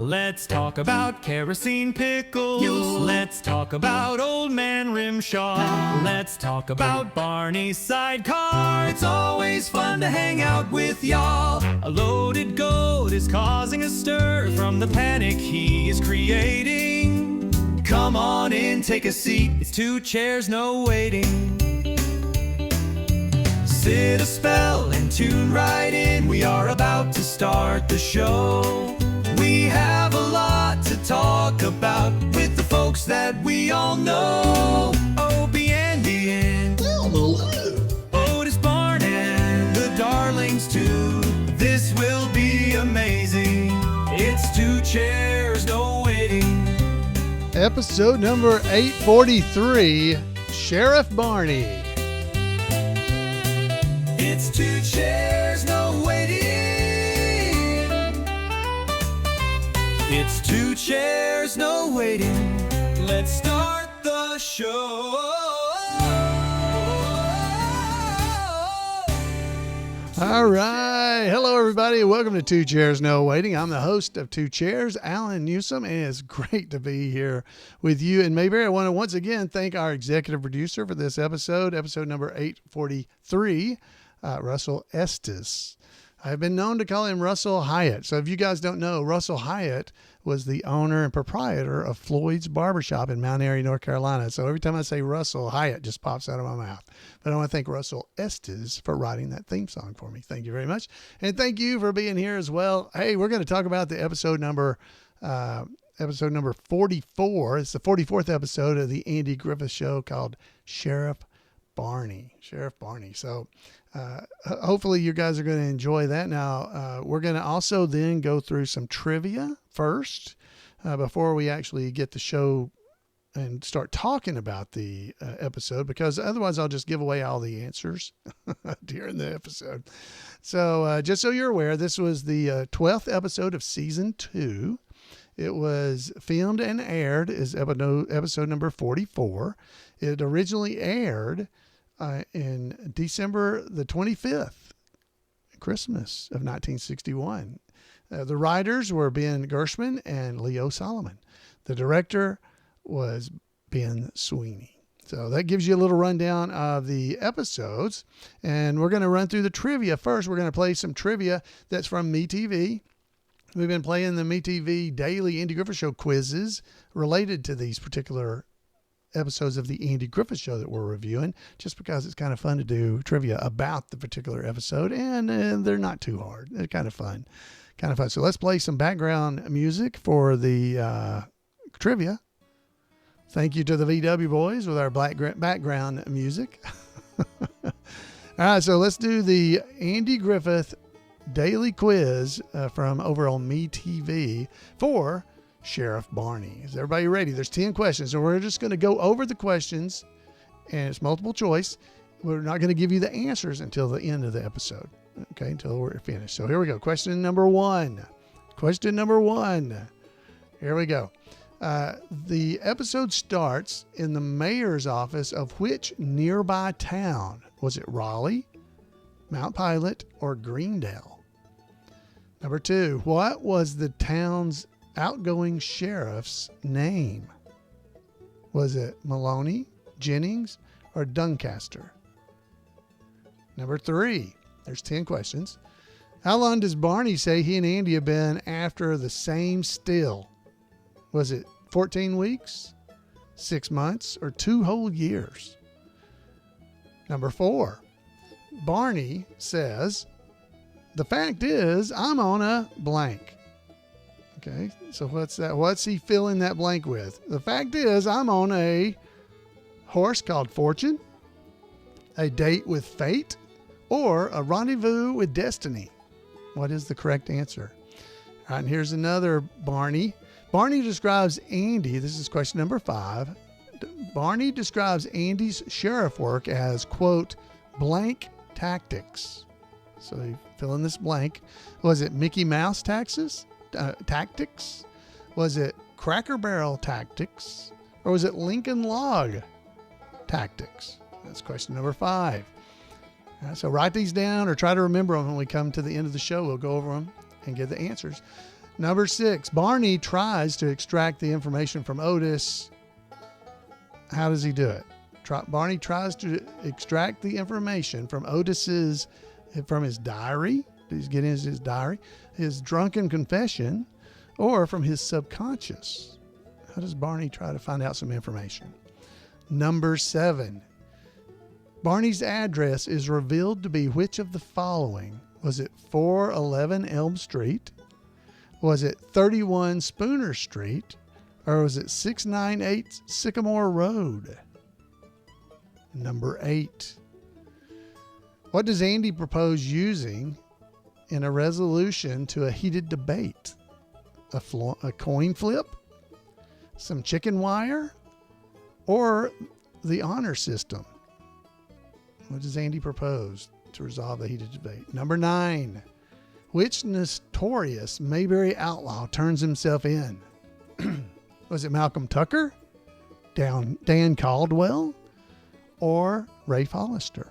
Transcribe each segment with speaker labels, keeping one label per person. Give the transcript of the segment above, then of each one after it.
Speaker 1: Let's talk about kerosene pickles. Let's talk about Old Man Rimshaw. Let's talk about Barney's sidecar. It's always fun to hang out with y'all. A loaded goat is causing a stir from the panic he is creating. Come on in, take a seat. It's two chairs, no waiting. Sit a spell and tune right in. We are about to start the show. We have a lot to talk about with the folks that we all know. Opie, Andy, and Otis, Barn, and the darlings too. This will be amazing. It's two chairs, no waiting.
Speaker 2: Episode number 843, Sheriff Barney.
Speaker 1: It's two chairs, no waiting. It's two chairs, no waiting. Let's start the show.
Speaker 2: All right. Hello, everybody. Welcome to Two Chairs, No Waiting. I'm the host of Two Chairs, Allan Newsome, and it's great to be here with you in Mayberry. I want to once again thank our executive producer for this episode number 843, Russell Estes. I've been known to call him Russell Hyatt. So if you guys don't know, Russell Hyatt was the owner and proprietor of Floyd's Barbershop in Mount Airy, North Carolina. So every time I say Russell, Hyatt just pops out of my mouth. But I want to thank Russell Estes for writing that theme song for me. Thank you very much. And thank you for being here as well. Hey, we're going to talk about the episode number 44. It's the 44th episode of the Andy Griffith Show called Sheriff Barney. So hopefully you guys are going to enjoy that. Now, we're going to also then go through some trivia first before we actually get the show and start talking about the episode, because otherwise I'll just give away all the answers during the episode. So just so you're aware, this was the 12th episode of season 2. It was filmed and aired as episode number 44. It originally aired in December the 25th, Christmas of 1961. The writers were Ben Gershman and Leo Solomon. The director was Ben Sweeney. So that gives you a little rundown of the episodes. And we're going to run through the trivia first. We're going to play some trivia that's from MeTV. We've been playing the MeTV daily Andy Griffith Show quizzes related to these particular episodes of the Andy Griffith Show that we're reviewing, just because it's kind of fun to do trivia about the particular episode, and they're not too hard. They're kind of fun. So let's play some background music for the trivia. Thank you to the VW boys with our background music. All right, so let's do the Andy Griffith daily quiz from over on MeTV for Sheriff Barney. Is everybody ready? There's 10 questions, so we're just going to go over the questions, and it's multiple choice. We're not going to give you the answers until the end of the episode, okay, until we're finished. So here we go. Question number one. Here we go. The episode starts in the mayor's office of which nearby town? Was it Raleigh, Mount Pilot, or Greendale? Number 2, what was the town's outgoing sheriff's name? Was it Maloney, Jennings, or Doncaster? Number 3, there's 10 questions. How long does Barney say he and Andy have been after the same still? Was it 14 weeks, 6 months, or 2 whole years? Number 4, Barney says, the fact is, I'm on a blank. Okay, so what's that? What's he filling that blank with? The fact is, I'm on a horse called Fortune, a date with fate, or a rendezvous with destiny. What is the correct answer? All right, and here's another Barney. Barney describes Andy, this is question number 5. Barney describes Andy's sheriff work as, quote, blank tactics. So you fill in this blank. Was it Mickey Mouse tactics? Was it Cracker Barrel tactics? Or was it Lincoln Log tactics? That's question number 5. So write these down or try to remember them when we come to the end of the show. We'll go over them and get the answers. Number 6, Barney tries to extract the information from Otis. How does he do it? Barney tries to extract the information from from his diary. He's getting his diary, his drunken confession, or from his subconscious. How does Barney try to find out some information? Number 7, Barney's address is revealed to be which of the following? Was it 411 Elm Street? Was it 31 Spooner Street? Or was it 698 Sycamore Road? Number 8. What does Andy propose using in a resolution to a heated debate? A coin flip? Some chicken wire? Or the honor system? What does Andy propose to resolve the heated debate? Number 9. Which notorious Mayberry outlaw turns himself in? Was it Malcolm Tucker, Dan Caldwell, or Rafe Hollister?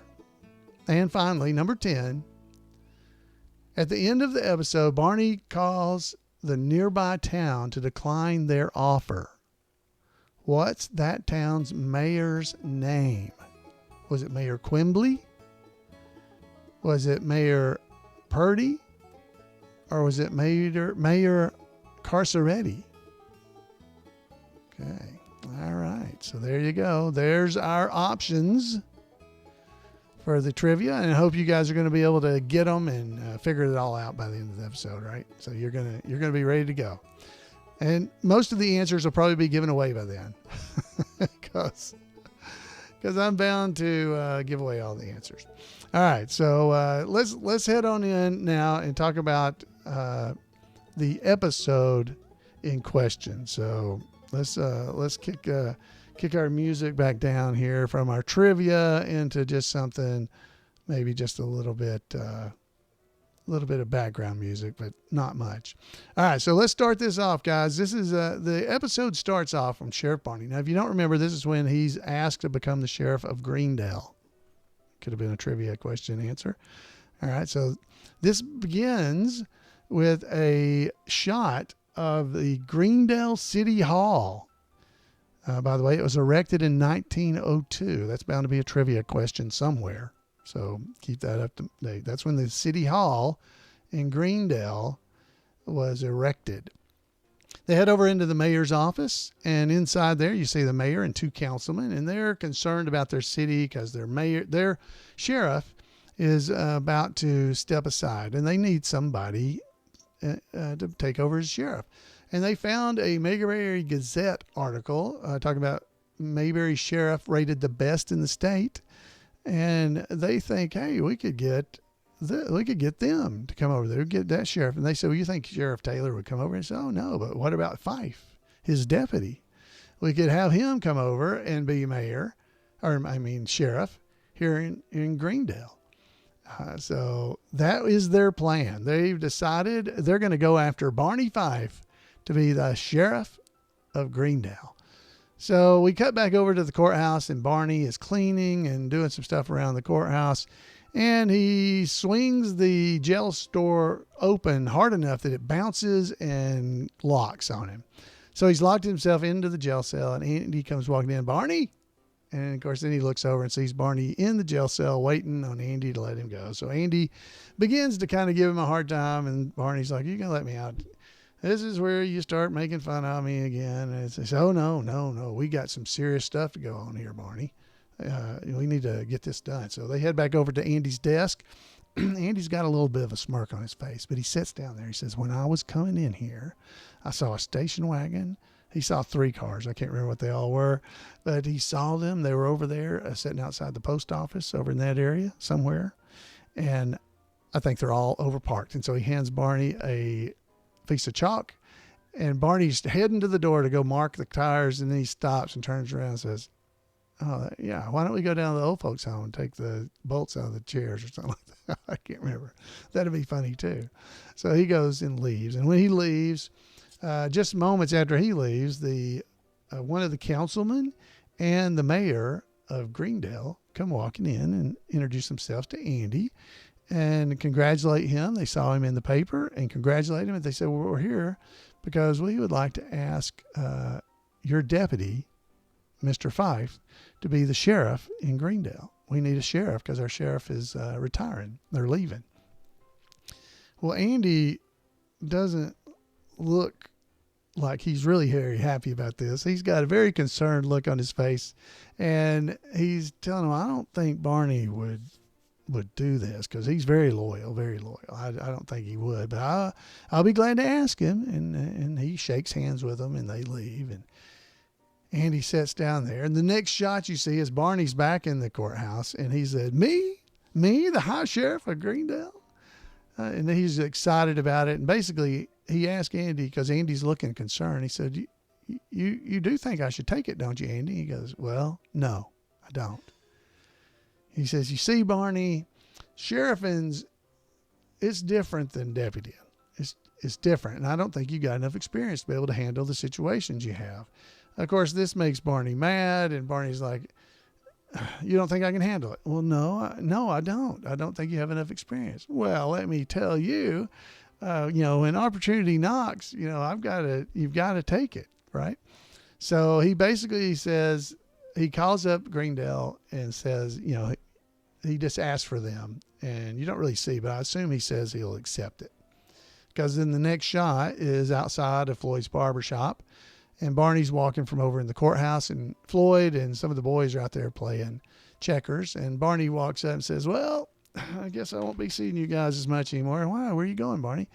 Speaker 2: And finally, number 10. At the end of the episode, Barney calls the nearby town to decline their offer. What's that town's mayor's name? Was it Mayor Quimbley? Was it Mayor Purdy? Or was it Mayor Carceretti? Okay. All right. So there you go. There's our options for the trivia. And I hope you guys are going to be able to get them and figure it all out by the end of the episode, right? So you're going to be ready to go. And most of the answers will probably be given away by then. Because I'm bound to give away all the answers. All right. So let's head on in now and talk about the episode in question. So let's kick our music back down here from our trivia into just something, maybe just a little bit of background music, but not much. All right, so let's start this off, guys. This is the episode starts off from Sheriff Barney. Now, if you don't remember, this is when he's asked to become the sheriff of Greendale. Could have been a trivia question answer. All right, so this begins with a shot of the Greendale City Hall. By the way, it was erected in 1902. That's bound to be a trivia question somewhere. So keep that up to date. That's when the City Hall in Greendale was erected. They head over into the mayor's office, and inside there you see the mayor and 2 councilmen, and they're concerned about their city because their sheriff is about to step aside, and they need somebody to take over as sheriff. And they found a Mayberry Gazette article talking about Mayberry sheriff rated the best in the state. And they think, hey, we could get them to come over there, get that sheriff. And they said, well, you think Sheriff Taylor would come over? And said, oh, no, but what about Fife, his deputy? We could have him come over and be sheriff here in Greendale. So that is their plan. They've decided they're going to go after Barney Fife to be the sheriff of Greendale. So we cut back over to the courthouse, and Barney is cleaning and doing some stuff around the courthouse. And he swings the jail door open hard enough that it bounces and locks on him. So he's locked himself into the jail cell, and Andy comes walking in. Barney? And, of course, then he looks over and sees Barney in the jail cell waiting on Andy to let him go. So Andy begins to kind of give him a hard time, and Barney's like, you can let me out. This is where you start making fun of me again. And it's oh, no. We got some serious stuff to go on here, Barney. We need to get this done. So they head back over to Andy's desk. Andy's got a little bit of a smirk on his face, but he sits down there. He says, when I was coming in here, I saw a station wagon. He saw 3 cars. I can't remember what they all were, but he saw them. They were over there sitting outside the post office over in that area somewhere. And I think they're all overparked. And so he hands Barney a piece of chalk, and Barney's heading to the door to go mark the tires, and then he stops and turns around and says, oh, yeah, why don't we go down to the old folks' home and take the bolts out of the chairs or something like that? I can't remember. That'd be funny too. So he goes and leaves. And when he leaves, just moments after he leaves, one of the councilmen and the mayor of Greendale come walking in and introduce themselves to Andy. and congratulate him. They saw him in the paper and congratulate him. And they said, well, we're here because we would like to ask your deputy, Mr. Fife, to be the sheriff in Greendale. We need a sheriff because our sheriff is retiring. They're leaving. Well, Andy doesn't look like he's really very happy about this. He's got a very concerned look on his face, and he's telling him, I don't think Barney would do this because he's very loyal, very loyal. I don't think he would, but I'll be glad to ask him. And he shakes hands with them, and they leave. And Andy sits down there, and the next shot you see is Barney's back in the courthouse, and he said, me, the high sheriff of Greendale? And he's excited about it. And basically, he asked Andy, because Andy's looking concerned, he said, you do think I should take it, don't you, Andy? He goes, well, no, I don't. He says, you see, Barney, sheriffing's, it's different than deputying. It's different. And I don't think you got enough experience to be able to handle the situations you have. Of course, this makes Barney mad, and Barney's like, you don't think I can handle it? Well, no, I don't. I don't think you have enough experience. Well, let me tell you, when opportunity knocks, you've got to take it, right? So he basically says, he calls up Greendale and says, he just asks for them, and you don't really see, but I assume he says he'll accept it. Because then the next shot is outside of Floyd's barber shop, and Barney's walking from over in the courthouse, and Floyd and some of the boys are out there playing checkers. And Barney walks up and says, well, I guess I won't be seeing you guys as much anymore. Why? Where are you going, Barney?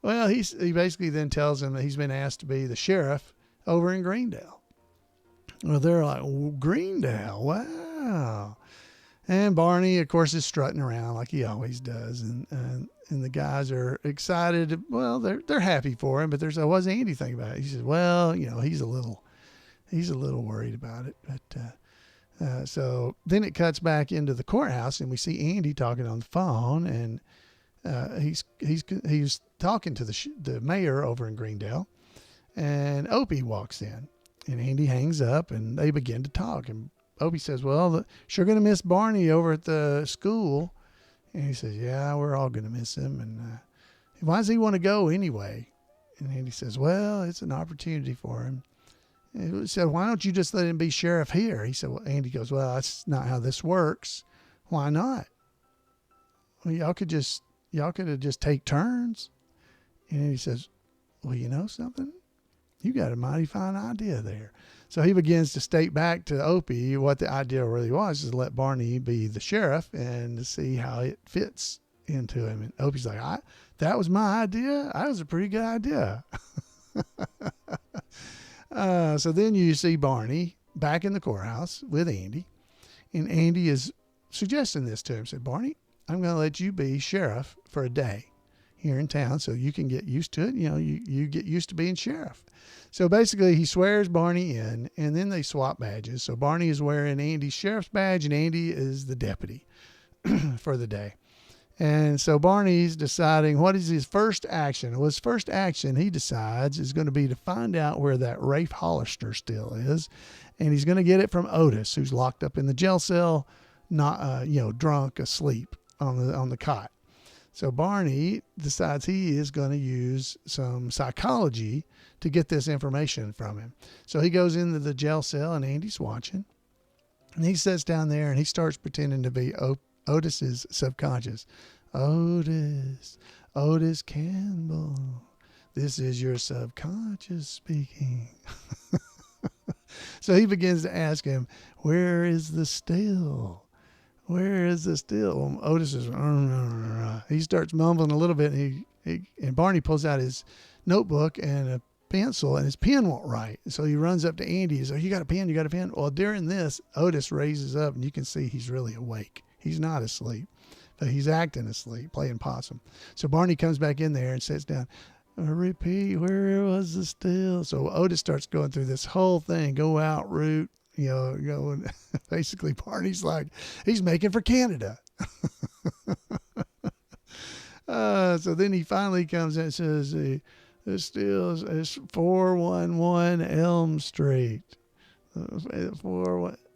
Speaker 2: Well, he basically then tells them that he's been asked to be the sheriff over in Greendale. Well, they're like, Greendale, wow. And Barney, of course, is strutting around like he always does. And the guys are excited. Well, they're happy for him, but what's Andy think about it? He says, well, he's a little worried about it. But so then it cuts back into the courthouse, and we see Andy talking on the phone, and he's talking to the mayor over in Greendale, and Opie walks in, and Andy hangs up, and they begin to talk, and Opie says, well, sure going to miss Barney over at the school. And he says, yeah, we're all going to miss him. And why does he want to go anyway? And Andy says, well, it's an opportunity for him. And he said, why don't you just let him be sheriff here? He said, well, Andy goes, well, that's not how this works. Why not? Well, y'all could have just take turns. And he says, well, you know something? You got a mighty fine idea there. So he begins to state back to Opie what the idea really was, is to let Barney be the sheriff and to see how it fits into him. And Opie's like, that was my idea? That was a pretty good idea. So then you see Barney back in the courthouse with Andy, and Andy is suggesting this to him. Said, Barney, I'm going to let you be sheriff for a day here in town so you can get used to it. You get used to being sheriff. So basically he swears Barney in, and then they swap badges. So Barney is wearing Andy's sheriff's badge, and Andy is the deputy for the day. And so Barney's deciding what is his first action. Well, his first action, he decides, is going to be to find out where that Rafe Hollister still is. And he's going to get it from Otis, who's locked up in the jail cell, not, drunk, asleep on the cot. So Barney decides he is going to use some psychology to get this information from him. So he goes into the jail cell, and Andy's watching. And he sits down there, and he starts pretending to be Otis's subconscious. Otis Campbell, this is your subconscious speaking. So he begins to ask him, where is the still? Where is the still? Otis is, he starts mumbling a little bit, and Barney pulls out his notebook and a pencil, and his pen won't write. So he runs up to Andy. He's like, you got a pen? You got a pen? Well, during this, Otis raises up, and you can see he's really awake. He's not asleep, but he's acting asleep, playing possum. So Barney comes back in there and sits down. Repeat, where was the still? So Otis starts going through this whole thing, go out route, going. Basically, Barney's like, he's making for Canada. So then he finally comes in and says, the still is 411 Elm Street.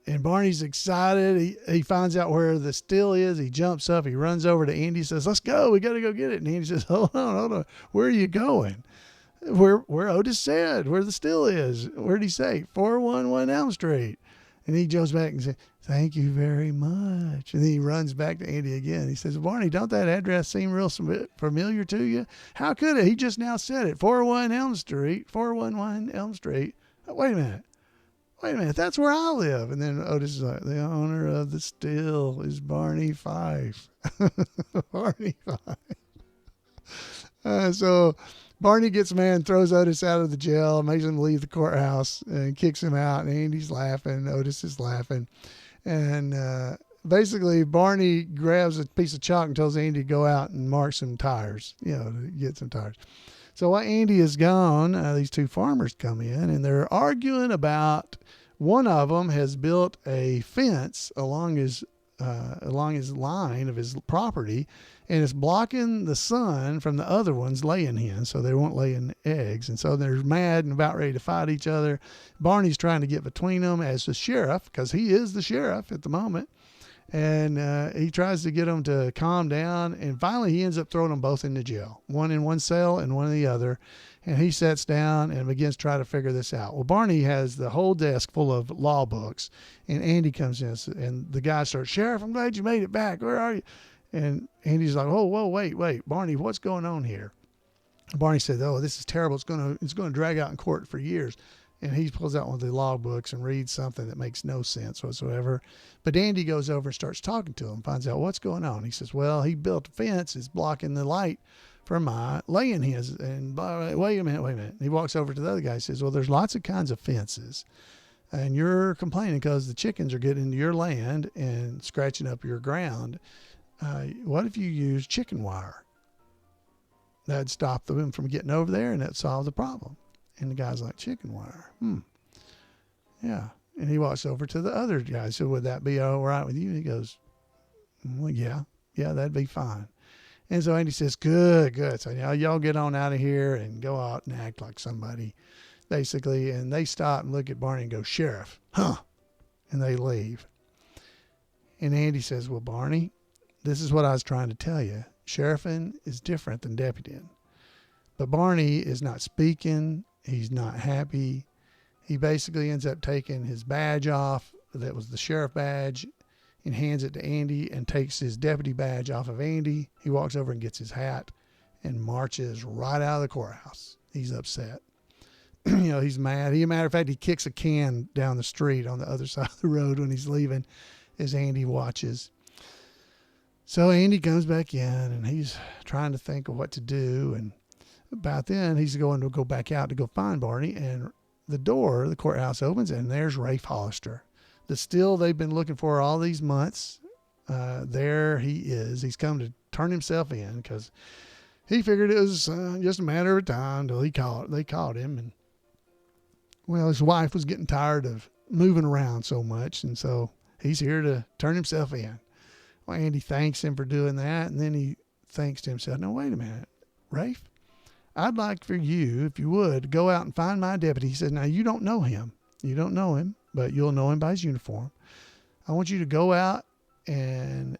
Speaker 2: And Barney's excited. He finds out where the still is. He jumps up. He runs over to Andy, says, let's go. We got to go get it. And Andy says, hold on. Where are you going? Where Otis said, where the still is. Where did he say? 411 Elm Street. And he goes back and says, thank you very much. And then he runs back to Andy again. He says, Barney, don't that address seem real familiar to you? How could it? He just now said it. 411 Elm Street. 411 Elm Street. Wait a minute. That's where I live. And then Otis is like, the owner of the still is Barney Fife. Barney Fife. So Barney gets mad, throws Otis out of the jail, makes him leave the courthouse, and kicks him out. And Andy's laughing. Otis is laughing. And basically, Barney grabs a piece of chalk and tells Andy to go out and mark some tires, to get some tires. So while Andy is gone, these two farmers come in, and they're arguing about one of them has built a fence along his line of his property, and it's blocking the sun from the other ones laying hens, so they won't lay in eggs. And so they're mad and about ready to fight each other. Barney's trying to get between them as the sheriff, because he is the sheriff at the moment. And he tries to get them to calm down. And finally, he ends up throwing them both into jail, one in one cell and one in the other. And he sits down and begins to try to figure this out. Well, Barney has the whole desk full of law books. And Andy comes in, and the guy starts, Sheriff, I'm glad you made it back. Where are you? And Andy's like, whoa, wait, Barney, what's going on here? Barney said, this is terrible. It's going to drag out in court for years. And he pulls out one of the log books and reads something that makes no sense whatsoever. But Andy goes over and starts talking to him, finds out what's going on. He says, well, he built a fence. It's blocking the light from my laying hens. And wait a minute. He walks over to the other guy and says, well, there's lots of kinds of fences. And you're complaining because the chickens are getting into your land and scratching up your ground. What if you use chicken wire? That'd stop them from getting over there, and that'd solve the problem. And the guy's like, chicken wire? Yeah. And he walks over to the other guy. So would that be all right with you? And he goes, well, yeah, that'd be fine. And so Andy says, good. So y'all get on out of here and go out and act like somebody, basically. And they stop and look at Barney and go, Sheriff, huh? And they leave. And Andy says, well, Barney, this is what I was trying to tell you. Sheriffing is different than deputying. But Barney is not speaking. He's not happy. He basically ends up taking his badge off. That was the sheriff badge, and hands it to Andy, and takes his deputy badge off of Andy. He walks over and gets his hat and marches right out of the courthouse. He's upset. He's mad. As a matter of fact, he kicks a can down the street on the other side of the road when he's leaving as Andy watches. So Andy comes back in, and he's trying to think of what to do. And about then, he's going to go back out to go find Barney, and the door of the courthouse opens, and there's Rafe Hollister. The still they've been looking for all these months. There he is. He's come to turn himself in because he figured it was just a matter of time until they caught him. And well, his wife was getting tired of moving around so much, and so he's here to turn himself in. Well, Andy thanks him for doing that, and then he thinks to himself, no, wait a minute, Rafe, I'd like for you, if you would, go out and find my deputy. He said, now, you don't know him. But you'll know him by his uniform. I want you to go out and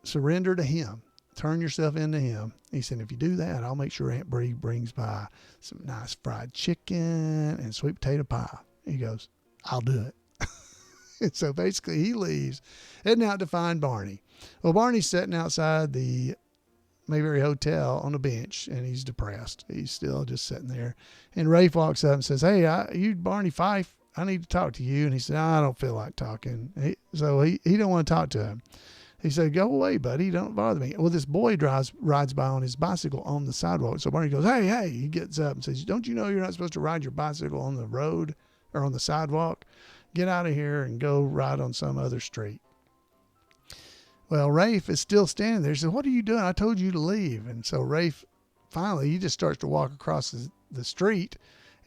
Speaker 2: surrender to him. Turn yourself into him. He said, if you do that, I'll make sure Aunt Bree brings by some nice fried chicken and sweet potato pie. He goes, I'll do it. And so basically he leaves, heading out to find Barney. Well, Barney's sitting outside the Mayberry Hotel on a bench, and he's depressed. He's still just sitting there. And Rafe walks up and says, hey, you Barney Fife, I need to talk to you. And he said, I don't feel like talking. So he don't want to talk to him. He said, go away, buddy. Don't bother me. Well, this boy rides by on his bicycle on the sidewalk. So Barney goes, hey. He gets up and says, don't you know you're not supposed to ride your bicycle on the road or on the sidewalk? Get out of here and go ride on some other street. Well, Rafe is still standing there. He said, what are you doing? I told you to leave. And so Rafe, finally, he just starts to walk across the street.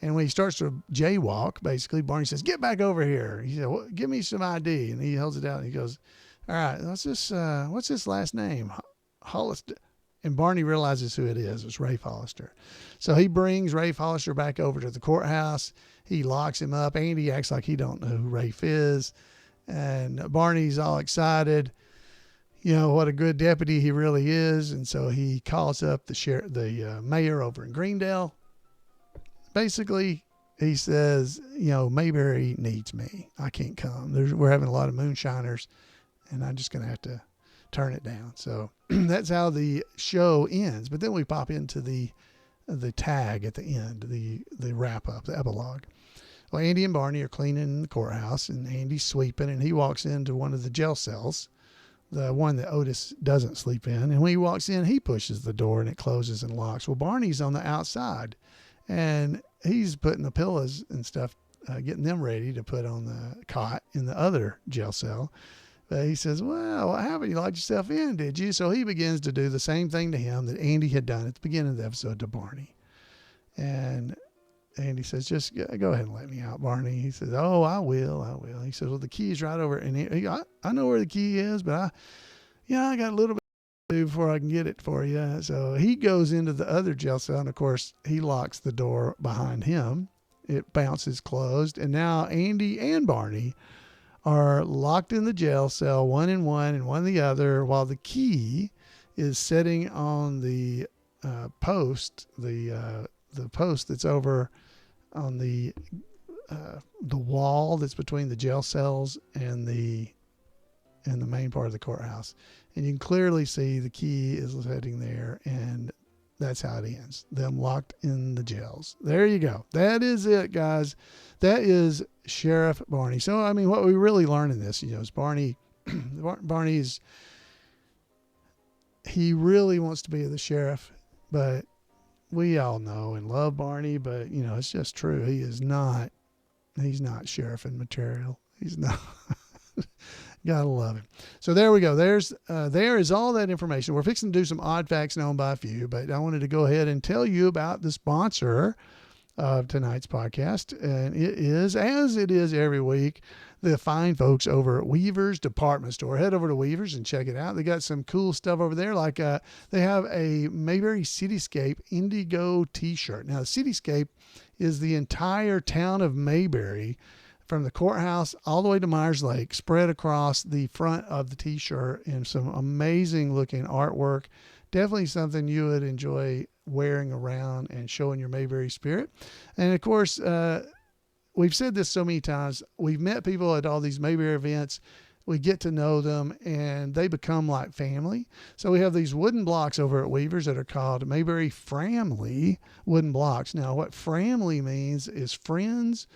Speaker 2: And when he starts to jaywalk, basically, Barney says, get back over here. He said, well, give me some ID. And he holds it out and he goes, all right, what's this last name? Hollister. And Barney realizes who it is. It's Rafe Hollister. So he brings Rafe Hollister back over to the courthouse. He locks him up. Andy acts like he don't know who Rafe is. And Barney's all excited, what a good deputy he really is. And so he calls up the mayor over in Greendale. Basically, he says, Mayberry needs me. I can't come. We're having a lot of moonshiners, and I'm just going to have to turn it down. So that's how the show ends. But then we pop into the tag at the end, the wrap up, the epilogue. Well, Andy and Barney are cleaning the courthouse, and Andy's sweeping, and he walks into one of the jail cells, the one that Otis doesn't sleep in. And when he walks in, he pushes the door, and it closes and locks. Well, Barney's on the outside, and he's putting the pillows and stuff, getting them ready to put on the cot in the other jail cell. But he says, well, what happened? You locked yourself in, did you? So he begins to do the same thing to him that Andy had done at the beginning of the episode to Barney. And Andy says, just go ahead and let me out, Barney. He says, oh, I will. He says, well, the key's right over. And I know where the key is, but I got a little bit to do before I can get it for you. So he goes into the other jail cell, and of course he locks the door behind him. It bounces closed. And now Andy and Barney are locked in the jail cell, one in one and one the other, while the key is sitting on the post, the post that's over on the wall that's between the jail cells and the main part of the courthouse. And you can clearly see the key is sitting there, and that's how it ends. Them locked in the jails. There you go. That is it, guys. That is Sheriff Barney. So, I mean, what we really learn in this, is Barney's, he really wants to be the sheriff, but we all know and love Barney, but it's just true. He's not sheriffing material. He's not. Gotta love him. So there we go. There is all that information. We're fixing to do some odd facts known by a few, but I wanted to go ahead and tell you about the sponsor of tonight's podcast. And it is, as it is every week, the fine folks over at Weaver's Department Store. Head over to Weaver's and check it out. They got some cool stuff over there. Like they have a Mayberry Cityscape Indigo t-shirt. Now, the Cityscape is the entire town of Mayberry, from the courthouse all the way to Myers Lake, spread across the front of the t-shirt, and some amazing looking artwork. Definitely something you would enjoy wearing around and showing your Mayberry spirit. And of course, we've said this so many times. We've met people at all these Mayberry events. We get to know them, and they become like family. So we have these wooden blocks over at Weaver's that are called Mayberry Framley wooden blocks. Now, what Framley means is friends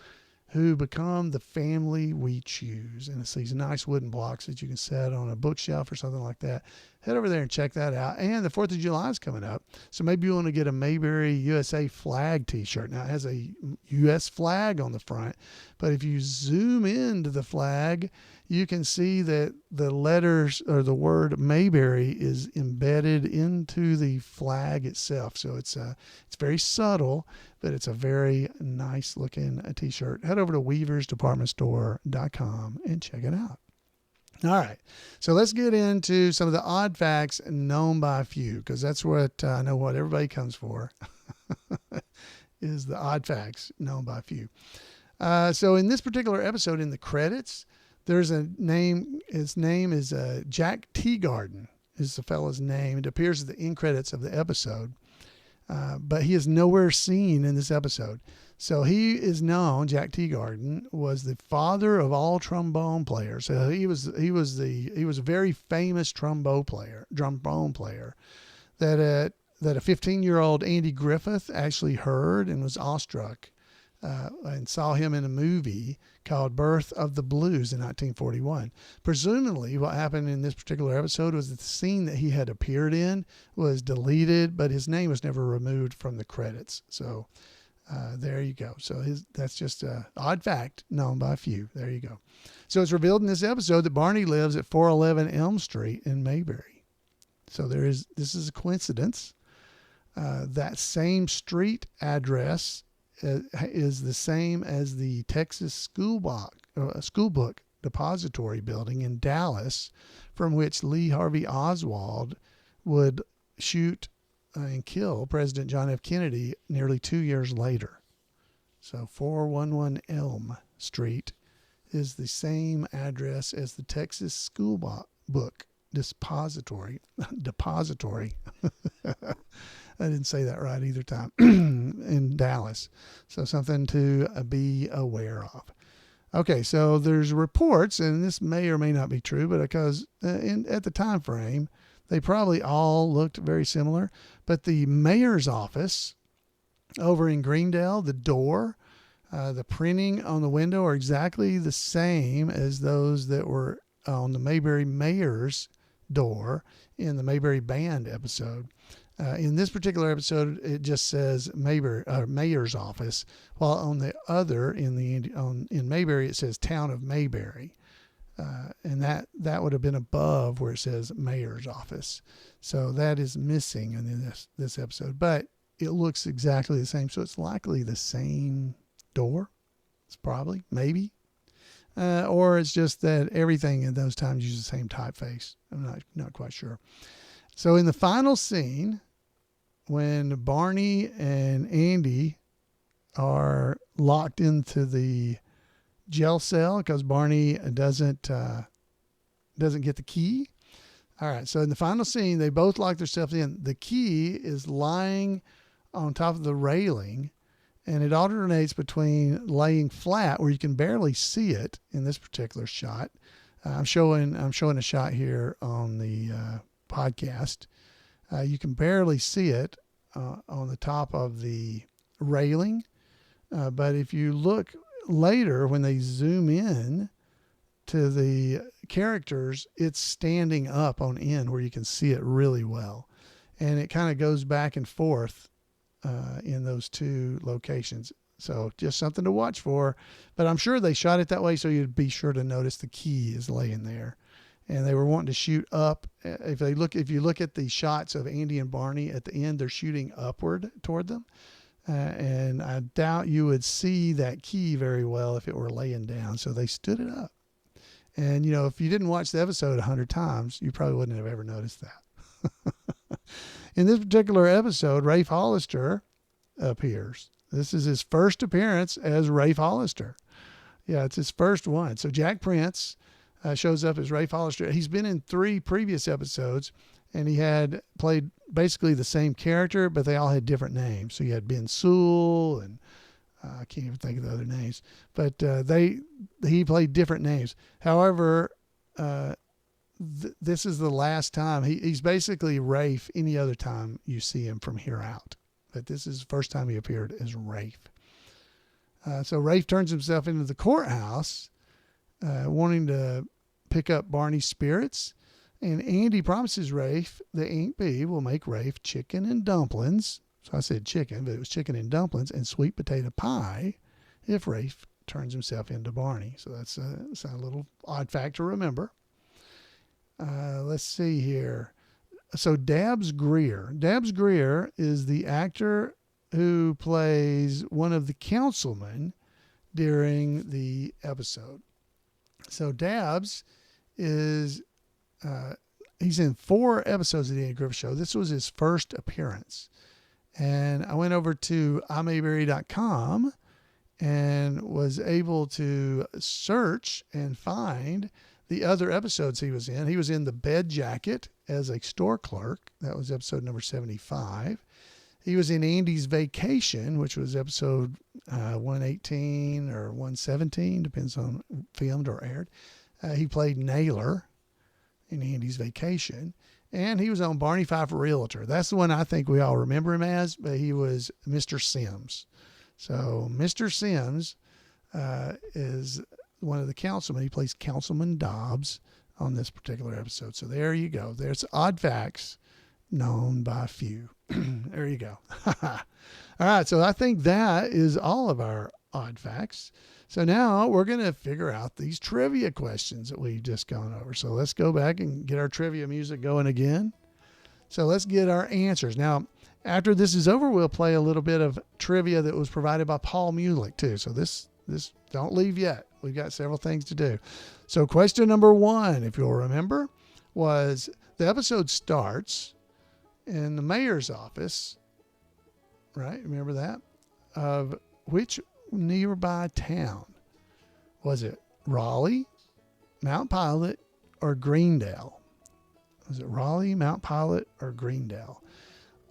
Speaker 2: who become the family we choose. And it's these nice wooden blocks that you can set on a bookshelf or something like that. Head over there and check that out. And the 4th of July is coming up, so maybe you want to get a Mayberry USA flag t-shirt. Now, it has a U.S. flag on the front, but if you zoom into the flag, you can see that the letters or the word Mayberry is embedded into the flag itself. So it's very subtle, but it's a very nice looking t-shirt. Head over to WeaversDepartmentStore.com and check it out. All right, so let's get into some of the odd facts known by a few, because that's what I know what everybody comes for is the odd facts known by a few. So in this particular episode, in the credits, there's a name. His name is Jack Teagarden is the fellow's name. It appears at the end credits of the episode, but he is nowhere seen in this episode. So he is known. Jack Teagarden was the father of all trombone players. So he was a very famous trombone player that a 15-year-old Andy Griffith actually heard and was awestruck. And saw him in a movie called Birth of the Blues in 1941. Presumably, what happened in this particular episode was that the scene that he had appeared in was deleted, but his name was never removed from the credits. So there you go. So that's just an odd fact known by a few. There you go. So it's revealed in this episode that Barney lives at 411 Elm Street in Mayberry. So this is a coincidence. That same street address is the same as the Texas School Book Depository building in Dallas, from which Lee Harvey Oswald would shoot and kill President John F. Kennedy nearly 2 years later. So 411 Elm Street is the same address as the Texas School Book Depository. Depository. I didn't say that right either time. In Dallas. So something to be aware of. Okay, so there's reports, and this may or may not be true, but because at the time frame, they probably all looked very similar. But the mayor's office over in Greendale, the door, the printing on the window are exactly the same as those that were on the Mayberry mayor's door in the Mayberry Band episode. In this particular episode, it just says mayor's office, while on the other in Mayberry it says town of Mayberry, and that would have been above where it says mayor's office. So that is missing in this episode, but it looks exactly the same. So it's likely the same door. It's probably maybe, or it's just that everything in those times uses the same typeface. I'm not quite sure. So in the final scene, when Barney and Andy are locked into the jail cell because Barney doesn't get the key. All right. So in the final scene, they both lock themselves in. The key is lying on top of the railing, and it alternates between laying flat where you can barely see it in this particular shot. I'm showing a shot here on the podcast. You can barely see it on the top of the railing. But if you look later, when they zoom in to the characters, it's standing up on end where you can see it really well. And it kind of goes back and forth in those two locations. So just something to watch for. But I'm sure they shot it that way so you'd be sure to notice the key is laying there. And they were wanting to shoot up. If you look at the shots of Andy and Barney at the end, they're shooting upward toward them. And I doubt you would see that key very well if it were laying down. So they stood it up. And, if you didn't watch the episode 100 times, you probably wouldn't have ever noticed that. In this particular episode, Rafe Hollister appears. This is his first appearance as Rafe Hollister. Yeah, it's his first one. So Jack Prince shows up as Rafe Hollister. He's been in 3 previous episodes, and he had played basically the same character, but they all had different names. So you had Ben Sewell, and I can't even think of the other names, but he played different names. However, this is the last time. He's basically Rafe any other time you see him from here out. But this is the first time he appeared as Rafe. So Rafe turns himself into the courthouse, wanting to pick up Barney's spirits. And Andy promises Rafe that Aunt Bee will make Rafe chicken and dumplings. So I said chicken, but it was chicken and dumplings and sweet potato pie if Rafe turns himself into Barney. So that's a little odd fact to remember. Let's see here. So Dabbs Greer. Dabbs Greer is the actor who plays one of the councilmen during the episode. So Dabbs is... he's in 4 episodes of the Andy Griffith Show. This was his first appearance. And I went over to imayberry.com and was able to search and find the other episodes he was in. He was in The Bed Jacket as a store clerk. That was episode number 75. He was in Andy's Vacation, which was episode 118 or 117, depends on filmed or aired. He played Naylor in Andy's Vacation. And he was on Barney Fife Realtor. That's the one I think we all remember him as, but he was Mr. Sims. So Mr. Sims is one of the councilmen. He plays Councilman Dobbs on this particular episode. So there you go. There's odd facts known by few. There you go. All right. So I think that is all of our odd facts. So now we're going to figure out these trivia questions that we've just gone over. So let's go back and get our trivia music going again. So let's get our answers. Now, after this is over, we'll play a little bit of trivia that was provided by Paul Mulik too. So this don't leave yet. We've got several things to do. So question number 1, if you'll remember, was the episode starts in the mayor's office, right? Remember that? Of which nearby town? Was it Raleigh, Mount Pilot, or Greendale? Was it Raleigh, Mount Pilot, or Greendale?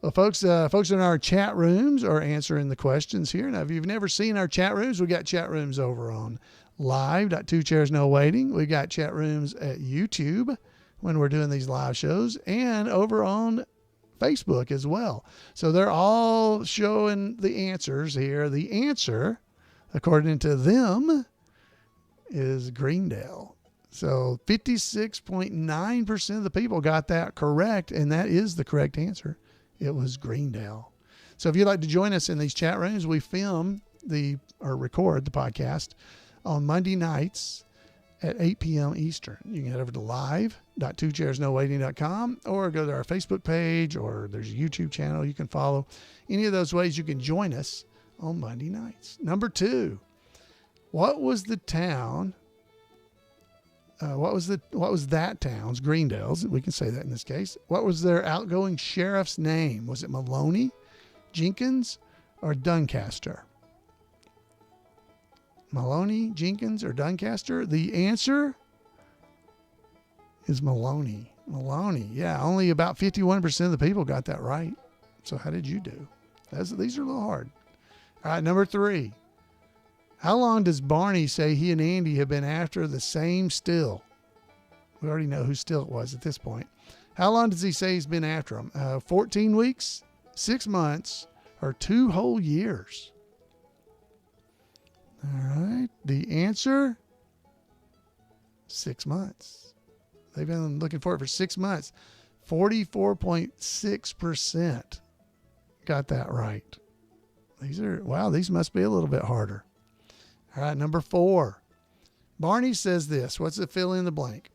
Speaker 2: Well, folks in our chat rooms are answering the questions here. Now, if you've never seen our chat rooms, we got chat rooms over on live.2chairsnowaiting. We got chat rooms at YouTube when we're doing these live shows, and over on Facebook as well. So they're all showing the answers here. The answer, according to them, is Greendale. So 56.9% of the people got that correct, and that is the correct answer. It was Greendale. So if you'd like to join us in these chat rooms, we record the podcast on Monday nights at 8 p.m. Eastern. You can head over to live.2chairsnowaiting.com or go to our Facebook page, or there's a YouTube channel you can follow. Any of those ways you can join us on Monday nights. Number 2, what was the town? What was that town's, Greendale's, we can say that in this case. What was their outgoing sheriff's name? Was it Maloney, Jenkins, or Doncaster? Maloney, Jenkins, or Doncaster? The answer is Maloney. Maloney. Yeah, only about 51% of the people got that right. So how did you do? These are a little hard. All right, number 3. How long does Barney say he and Andy have been after the same still? We already know whose still it was at this point. How long does he say he's been after him? 14 weeks, 6 months, or 2 whole years? All right. The answer, 6 months. They've been looking for it for 6 months. 44.6% got that right. These must be a little bit harder. All right, number 4. Barney says this. What's the fill in the blank?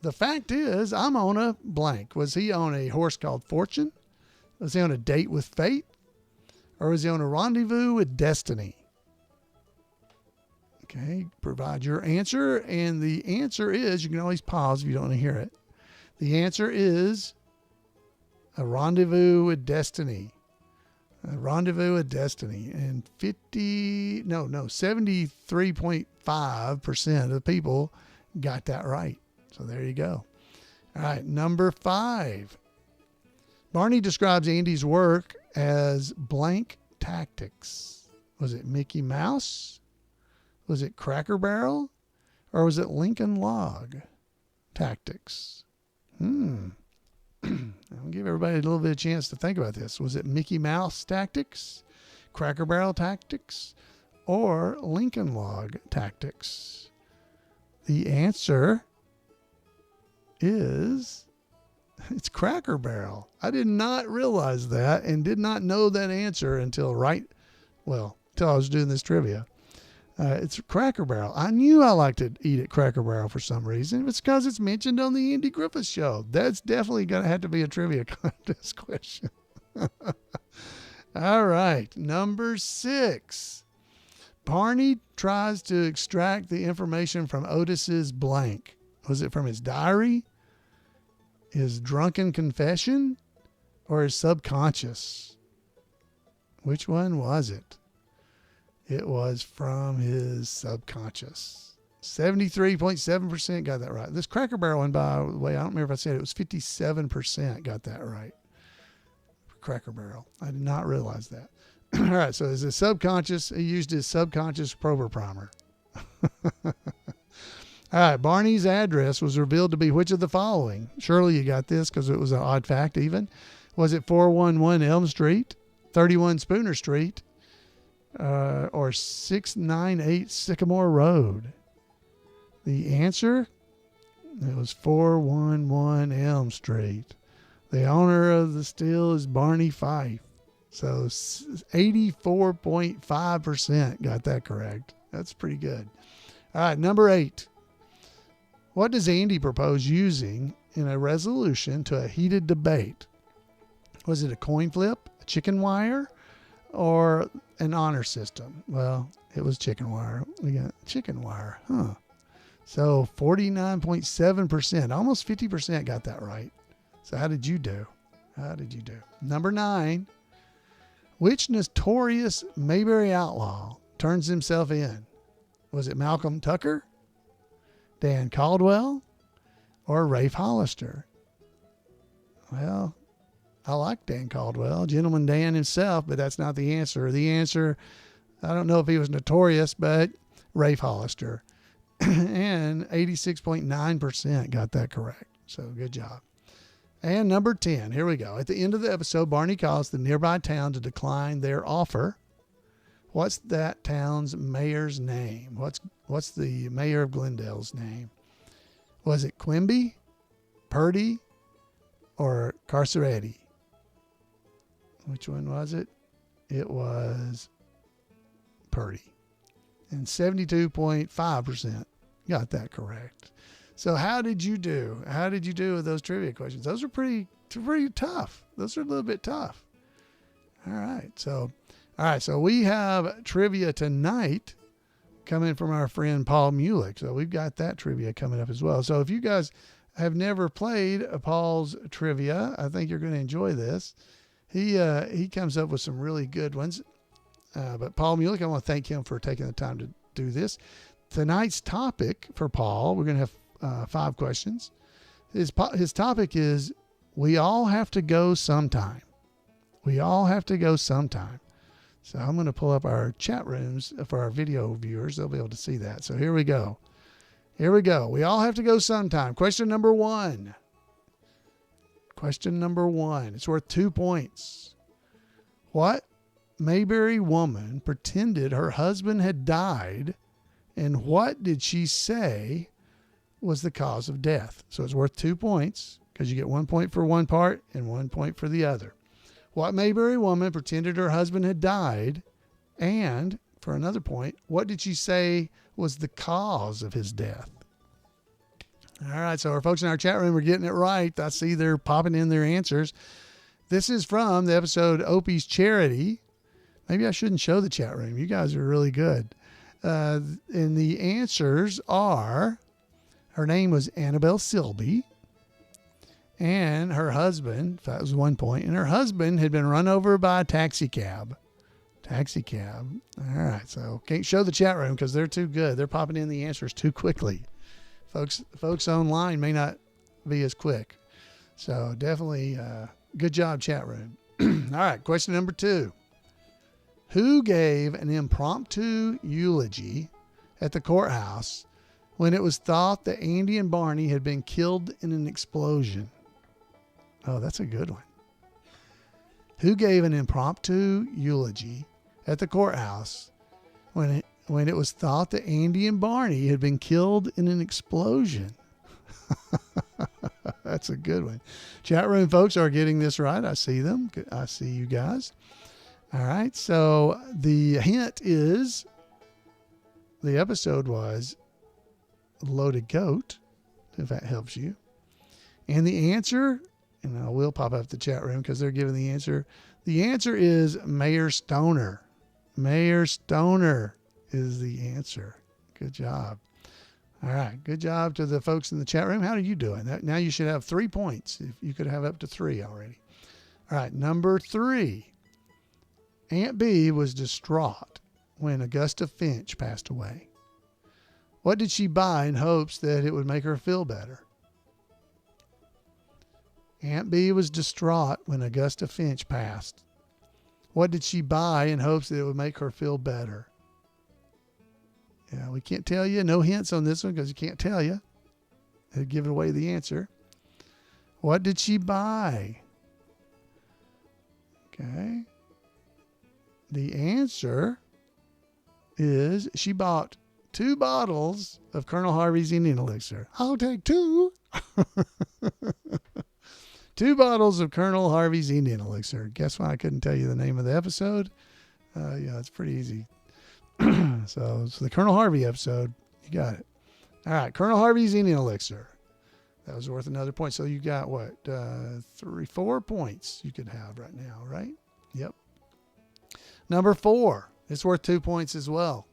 Speaker 2: The fact is, I'm on a blank. Was he on a horse called Fortune? Was he on a date with fate? Or was he on a rendezvous with destiny? Okay, provide your answer. And the answer is, you can always pause if you don't want to hear it. The answer is a rendezvous with destiny. A rendezvous with destiny. And 73.5% of the people got that right. So there you go. All right, number 5. Barney describes Andy's work as blank tactics. Was it Mickey Mouse? Was it Cracker Barrel? Or was it Lincoln Log tactics? I'll give everybody a little bit of chance to think about this. Was it Mickey Mouse tactics, Cracker Barrel tactics, or Lincoln Log tactics? The answer is, it's Cracker Barrel. I did not realize that and did not know that answer until I was doing this trivia. It's Cracker Barrel. I knew I liked to eat at Cracker Barrel for some reason. It's because it's mentioned on the Andy Griffith Show. That's definitely going to have to be a trivia contest question. All right. Number 6. Barney tries to extract the information from Otis's blank. Was it from his diary, his drunken confession, or his subconscious? Which one was it? It was from his subconscious. 73.7% got that right. This Cracker Barrel one, by the way, I don't remember if I said it was 57% got that right. Cracker Barrel. I did not realize that. All right, so his subconscious, he used his subconscious prober primer. All right, Barney's address was revealed to be which of the following? Surely you got this because it was an odd fact even. Was it 411 Elm Street, 31 Spooner Street, or 698 Sycamore Road? The answer, it was 411 Elm Street. The owner of the still is Barney Fife. So 84.5% got that correct. That's pretty good. All right, number 8. What does Andy propose using in a resolution to a heated debate? Was it a coin flip, a chicken wire, or an honor system? Well, it was chicken wire. We got chicken wire, huh? So 49.7%, almost 50% got that right. So how did you do? Number 9. Which notorious Mayberry outlaw turns himself in? Was it Malcolm Tucker, Dan Caldwell, or Rafe Hollister? Well, I like Dan Caldwell, Gentleman Dan himself, but that's not the answer. The answer, I don't know if he was notorious, but Rafe Hollister. And 86.9% got that correct. So good job. And number 10, here we go. At the end of the episode, Barney calls the nearby town to decline their offer. What's that town's mayor's name? What's the mayor of Glendale's name? Was it Quimby, Purdy, or Carceretti? Which one was it? It was Purdy. And 72.5% got that correct. So how did you do? How did you do with those trivia questions? Those are pretty tough. Those are a little bit tough. All right. So we have trivia tonight coming from our friend Paul Mulik. So we've got that trivia coming up as well. So if you guys have never played Paul's trivia, I think you're going to enjoy this. He comes up with some really good ones. But Paul Mulik, I want to thank him for taking the time to do this. Tonight's topic for Paul, we're going to have 5 questions. His topic is, we all have to go sometime. We all have to go sometime. So I'm going to pull up our chat rooms for our video viewers. They'll be able to see that. So here we go. We all have to go sometime. Question number 1. It's worth 2 points. What Mayberry woman pretended her husband had died, and what did she say was the cause of death? So it's worth 2 points because you get 1 point for one part and 1 point for the other. What Mayberry woman pretended her husband had died, and for another point, what did she say was the cause of his death? All right, so our folks in our chat room are getting it right. I see they're popping in their answers. This is from the episode Opie's Charity. Maybe I shouldn't show the chat room. You guys are really good. And the answers are, her name was Annabelle Silby, and her husband, that was 1 point, and her husband had been run over by a taxi cab. All right, so can't show the chat room because they're too good. They're popping in the answers too quickly. Folks online may not be as quick. So definitely good job, chat room. All right, question number 2. Who gave an impromptu eulogy at the courthouse when it was thought that Andy and Barney had been killed in an explosion? Oh, that's a good one. Who gave an impromptu eulogy at the courthouse when it was thought that Andy and Barney had been killed in an explosion? That's a good one. Chat room folks are getting this right. I see them. I see you guys. All right. So the hint is the episode was Loaded Goat, if that helps you. And the answer, and I will pop up the chat room because they're giving the answer. The answer is Mayor Stoner. Mayor Stoner is the answer. Good job. All right. Good job to the folks in the chat room. How are you doing? Now you should have 3 points. If you could have up to 3 already. All right. Number 3. Aunt Bee was distraught when Augusta Finch passed away. What did she buy in hopes that it would make her feel better? Aunt Bee was distraught when Augusta Finch passed. What did she buy in hopes that it would make her feel better? Yeah, we can't tell you. No hints on this one because you can't tell you. They'd give away the answer. What did she buy? Okay. The answer is she bought 2 bottles of Colonel Harvey's Indian Elixir. I'll take 2. 2 bottles of Colonel Harvey's Indian Elixir. Guess why I couldn't tell you the name of the episode? Yeah, it's pretty easy. So it's the Colonel Harvey episode. You got it. All right, Colonel Harvey's Indian Elixir. That was worth another point. So you got what? 4 points you could have right now, right? Yep. Number 4. It's worth 2 points as well.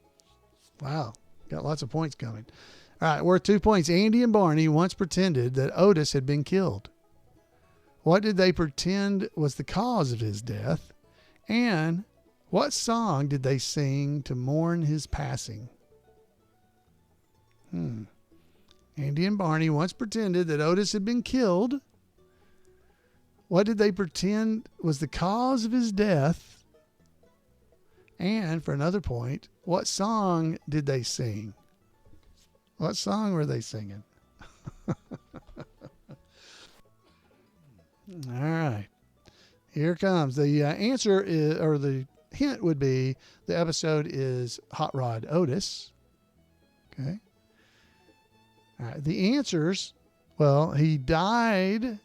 Speaker 2: Wow. Got lots of points coming. All right, worth 2 points. Andy and Barney once pretended that Otis had been killed. What did they pretend was the cause of his death? And what song did they sing to mourn his passing? Andy and Barney once pretended that Otis had been killed. What did they pretend was the cause of his death? And for another point, what song did they sing? What song were they singing? All right. Here comes. The answer is, or the hint would be, the episode is Hot Rod Otis. Okay. All right. The answers, well, he died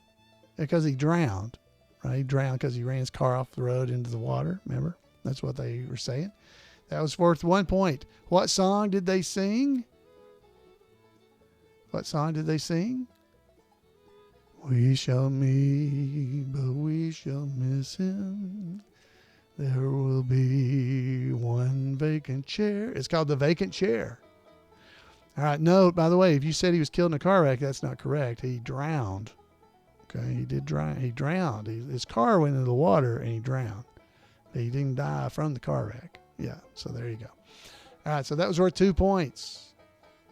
Speaker 2: because he drowned, right? He drowned because he ran his car off the road into the water. Remember? That's what they were saying. That was worth 1 point. What song did they sing? What song did they sing? We shall meet, but we shall miss him. There will be one vacant chair. It's called The Vacant Chair. All right. Note, by the way, if you said he was killed in a car wreck, that's not correct. He drowned. Okay. He did drown. He drowned. His car went into the water and he drowned. But he didn't die from the car wreck. Yeah. So there you go. All right. So that was worth 2 points.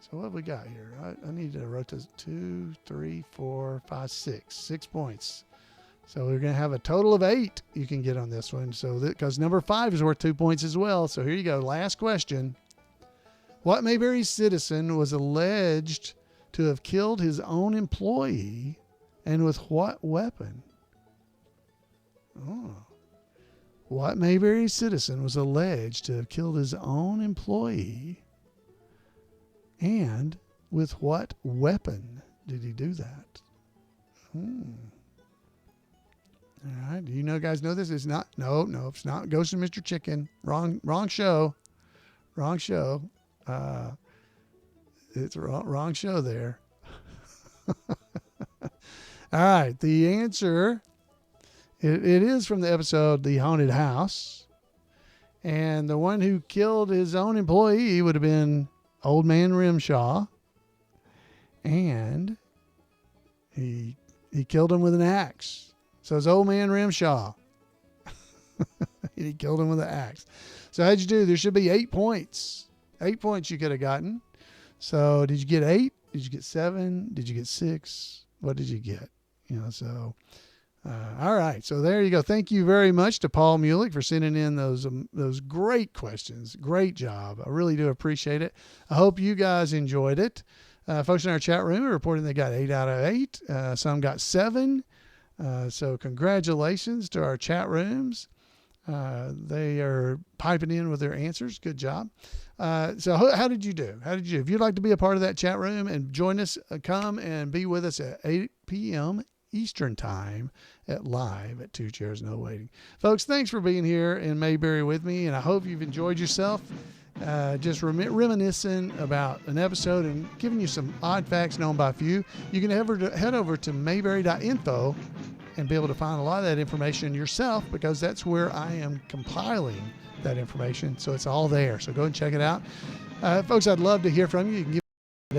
Speaker 2: So what have we got here? I need to rotate 2, 3, 4, 5, 6. 6 points. So we're going to have a total of 8 you can get on this one. So because number 5 is worth 2 points as well. So here you go. Last question. What Mayberry citizen was alleged to have killed his own employee, and with what weapon? Oh. What Mayberry citizen was alleged to have killed his own employee, and with what weapon did he do that? All right. Do you guys know this? It's not. No, it's not Ghost of Mr. Chicken. Wrong show. Wrong show. It's wrong show there. All right. The answer, it is from the episode The Haunted House. And the one who killed his own employee would have been Old Man Rimshaw. And he killed him with an axe. So it's Old Man Rimshaw. He killed him with an axe. So how'd you do? There should be 8 points. 8 points you could have gotten. So did you get 8? Did you get 7? Did you get 6? What did you get? All right. So there you go. Thank you very much to Paul Mulik for sending in those great questions. Great job. I really do appreciate it. I hope you guys enjoyed it. Folks in our chat room are reporting they got 8 out of 8. Some got 7. So congratulations to our chat rooms. They are piping in with their answers. Good job. So how did you do? If you'd like to be a part of that chat room and join us, come and be with us at 8 p.m. Eastern time live at Two Chairs No Waiting. Folks, thanks for being here in Mayberry with me, and I hope you've enjoyed yourself. Just reminiscing about an episode and giving you some odd facts known by few. You can head over to mayberry.info and be able to find a lot of that information yourself, because that's where I am compiling that information. So it's all there. So go and check it out. Folks, I'd love to hear from you. You can give me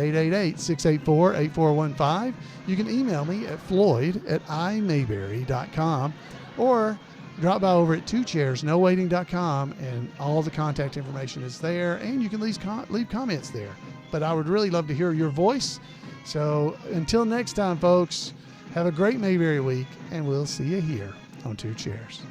Speaker 2: 888-684-8415. You can email me at floyd@imayberry.com, or drop by over at twocairsnowaiting.com, and all the contact information is there, and you can leave comments there. But I would really love to hear your voice. So until next time, folks, have a great Mayberry week, and we'll see you here on Two Chairs.